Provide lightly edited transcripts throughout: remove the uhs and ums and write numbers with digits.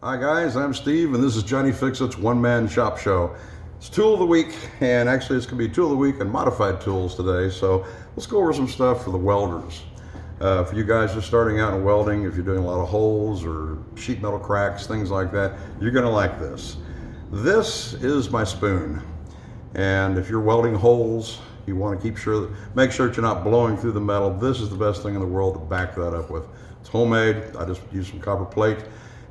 Hi guys, I'm Steve and this is Johnny Fix-It's One Man Shop Show. It's Tool of the Week, and actually it's going to be Tool of the Week and modified tools today, so let's go over some stuff for the welders. For you guys just starting out in welding, if you're doing a lot of holes or sheet metal cracks, things like that, you're going to like this. This is my spoon, and if you're welding holes, you want to make sure that you're not blowing through the metal. This is the best thing in the world to back that up with. It's homemade. I just use some copper plate,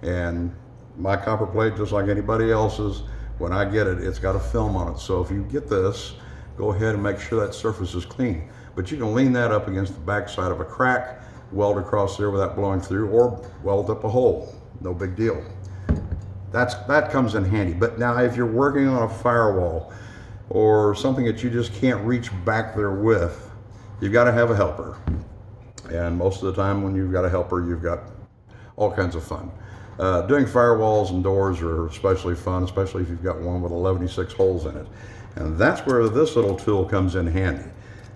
and my copper plate, just like anybody else's, when I get it, it's got a film on it. So if you get this, go ahead and make sure that surface is clean. But you can lean that up against the back side of a crack, weld across there without blowing through, or weld up a hole. No big deal. That comes in handy. But now if you're working on a firewall or something that you just can't reach back there with, you've got to have a helper. And most of the time when you've got a helper, you've got all kinds of fun. Doing firewalls and doors are especially fun, especially if you've got one with 116 holes in it. And that's where this little tool comes in handy.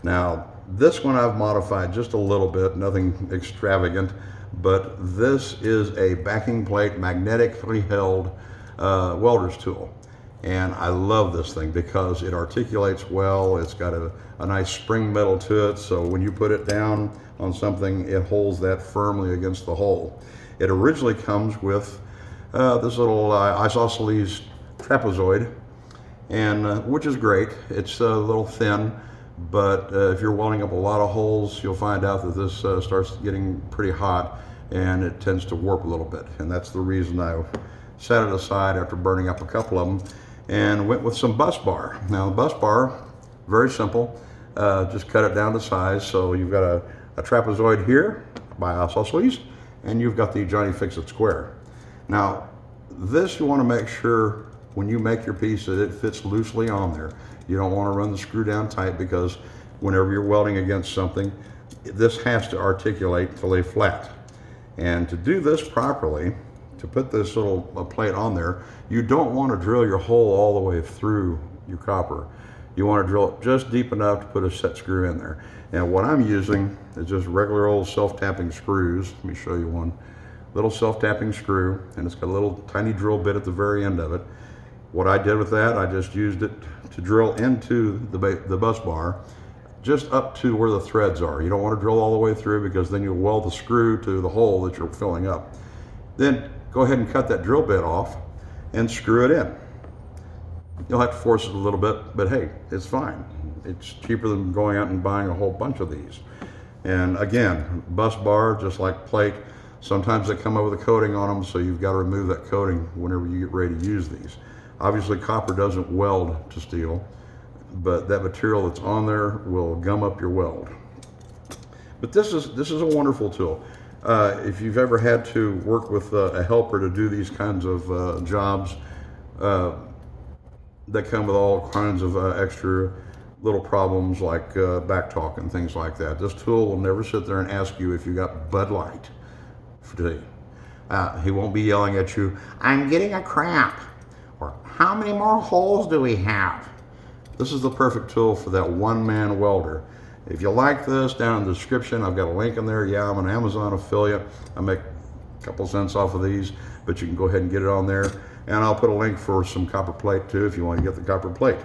Now, this one I've modified just a little bit, nothing extravagant, but this is a backing plate, magnetically held welder's tool. And I love this thing because it articulates well. It's got a nice spring metal to it, so when you put it down on something, it holds that firmly against the hole. It originally comes with this little isosceles trapezoid, and which is great. It's a little thin, but if you're welding up a lot of holes, you'll find out that this starts getting pretty hot and it tends to warp a little bit. And that's the reason I set it aside after burning up a couple of them and went with some bus bar. Now the bus bar, very simple, just cut it down to size. So you've got a trapezoid here by isosceles, and you've got the Johnny Fix-It square. Now this, you want to make sure when you make your piece that it fits loosely on there. You don't want to run the screw down tight, because whenever you're welding against something, this has to articulate to lay flat. And to do this properly, to put this little plate on there, you don't want to drill your hole all the way through your copper. You want to drill it just deep enough to put a set screw in there. And what I'm using is just regular old self-tapping screws. Let me show you one. Little self-tapping screw, and it's got a little tiny drill bit at the very end of it. What I did with that, I just used it to drill into the bus bar, just up to where the threads are. You don't want to drill all the way through, because then you'll weld the screw to the hole that you're filling up. Then go ahead and cut that drill bit off and screw it in. You'll have to force it a little bit, but hey, it's fine. It's cheaper than going out and buying a whole bunch of these. And again, bus bar, just like plate, sometimes they come up with a coating on them, so you've got to remove that coating whenever you get ready to use these. Obviously, copper doesn't weld to steel, but that material that's on there will gum up your weld. But this is a wonderful tool. If you've ever had to work with a helper to do these kinds of jobs that come with all kinds of extra little problems like back talk and things like that, this tool will never sit there and ask you if you got Bud Light for today. He won't be yelling at you, "I'm getting a cramp," or "How many more holes do we have?" This is the perfect tool for that one-man welder. If you like this, down in the description, I've got a link in there. Yeah, I'm an Amazon affiliate. I make a couple cents off of these, but you can go ahead and get it on there. And I'll put a link for some copper plate too, if you want to get the copper plate.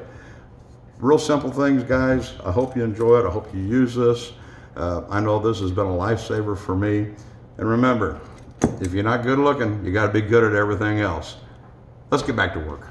Real simple things, guys. I hope you enjoy it. I hope you use this. I know this has been a lifesaver for me. And remember, if you're not good looking, you got to be good at everything else. Let's get back to work.